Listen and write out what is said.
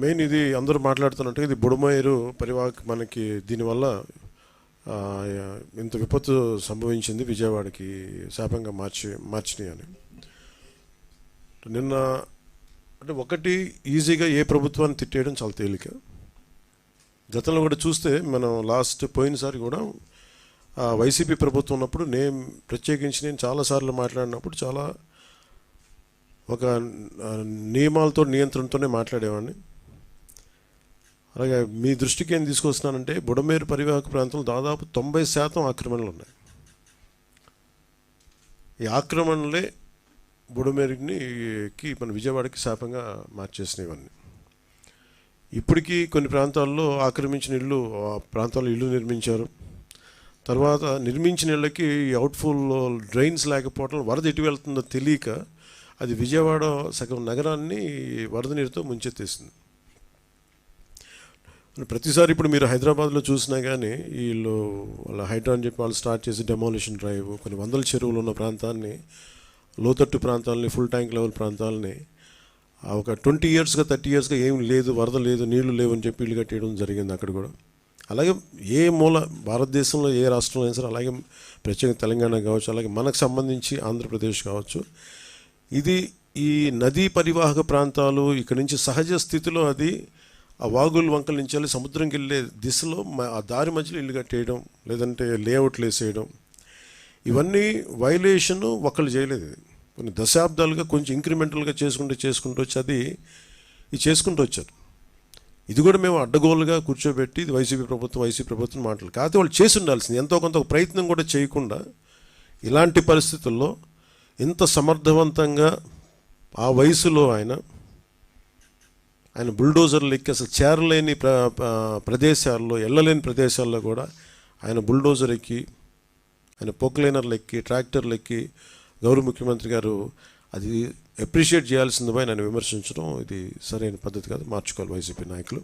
Main ఇది అందరూ మాట్లాడుతున్నట్టు ఇది బుడమేరు పరివాహక మనకి దీనివల్ల ఇంత విపత్తు సంభవించింది, విజయవాడకి శాపంగా మార్చినాయి అని. నిన్న అంటే ఒకటి ఈజీగా ఏ ప్రభుత్వాన్ని తిట్టేయడం చాలా తేలిక. గతంలో కూడా చూస్తే మనం పోయినసారి కూడా వైసీపీ ప్రభుత్వం ఉన్నప్పుడు ప్రత్యేకించి నేను చాలాసార్లు మాట్లాడినప్పుడు చాలా ఒక నియమాలతో నియంత్రణతోనే మాట్లాడేవాడిని. అలాగే మీ దృష్టికి ఏం తీసుకొస్తున్నానంటే బుడమేరు పరివాహక ప్రాంతంలో దాదాపు 90% ఆక్రమణలు ఉన్నాయి. ఈ ఆక్రమణలే బుడమేరుకి మన విజయవాడకి శాపంగా మార్చేసినవన్నీ. ఇప్పటికీ కొన్ని ప్రాంతాల్లో ఆక్రమించిన ఇళ్ళు ప్రాంతాల్లో ఇల్లు నిర్మించారు. తర్వాత నిర్మించిన ఇళ్ళకి అవుట్ఫుల్ డ్రైన్స్ లేకపోవడం, వరద ఎటు వెళ్తుందో తెలియక అది విజయవాడ సగం నగరాన్ని వరద నీరుతో ముంచెత్తేసింది. ప్రతిసారి ఇప్పుడు మీరు హైదరాబాద్లో చూసినా కానీ వీళ్ళు వాళ్ళ హైడ్రా అని చెప్పి వాళ్ళు స్టార్ట్ చేసి డెమాలిషన్ డ్రైవ్ కొన్ని వందల చెరువులు ఉన్న ప్రాంతాన్ని, లోతట్టు ప్రాంతాలని, ఫుల్ ట్యాంక్ లెవెల్ ప్రాంతాలని ఒక 20 yearsగా 30 yearsగా ఏం లేదు, వరద లేదు, నీళ్లు లేవు అని చెప్పి ఇల్లు కట్టేయడం జరిగింది అక్కడ కూడా. అలాగే ఏ మూల భారతదేశంలో ఏ రాష్ట్రంలో అయినా సరే, అలాగే ప్రత్యేక తెలంగాణ కావచ్చు, అలాగే మనకు సంబంధించి ఆంధ్రప్రదేశ్ కావచ్చు, ఇది ఈ నదీ పరివాహక ప్రాంతాలు ఇక్కడి నుంచి సహజ స్థితిలో అది ఆ వాగులు వంకల నుంచి వెళ్ళి సముద్రంకి వెళ్ళే దిశలో ఆ దారి మధ్యలో ఇల్లు కట్టేయడం, లేదంటే లేఅవుట్లు వేసేయడం, ఇవన్నీ వైలేషన్ ఒకళ్ళు చేయలేదు. కొన్ని దశాబ్దాలుగా కొంచెం ఇంక్రిమెంటల్గా చేసుకుంటూ వచ్చి అది చేసుకుంటూ వచ్చారు. ఇది కూడా మేము అడ్డగోలుగా కూర్చోబెట్టి ఇది వైసీపీ ప్రభుత్వం మాటలు కాకపోతే వాళ్ళు చేసి ఉండాల్సింది. ఎంతో కొంత ప్రయత్నం కూడా చేయకుండా ఇలాంటి పరిస్థితుల్లో ఇంత సమర్థవంతంగా ఆ వయసులో ఆయన బుల్డోజర్లు ఎక్కి అసలు చేరలేని ప్రదేశాల్లో, వెళ్ళలేని ప్రదేశాల్లో కూడా ఆయన బుల్డోజర్ ఎక్కి, ఆయన పొక్లైనర్లు ఎక్కి, ట్రాక్టర్లు ఎక్కి గౌరవ ముఖ్యమంత్రి గారు అది అప్రిషియేట్ చేయాల్సిందిపై నేను విమర్శించడం ఇది సరైన పద్ధతి కాదు, మార్చుకోవాలి వైసీపీ నాయకులు.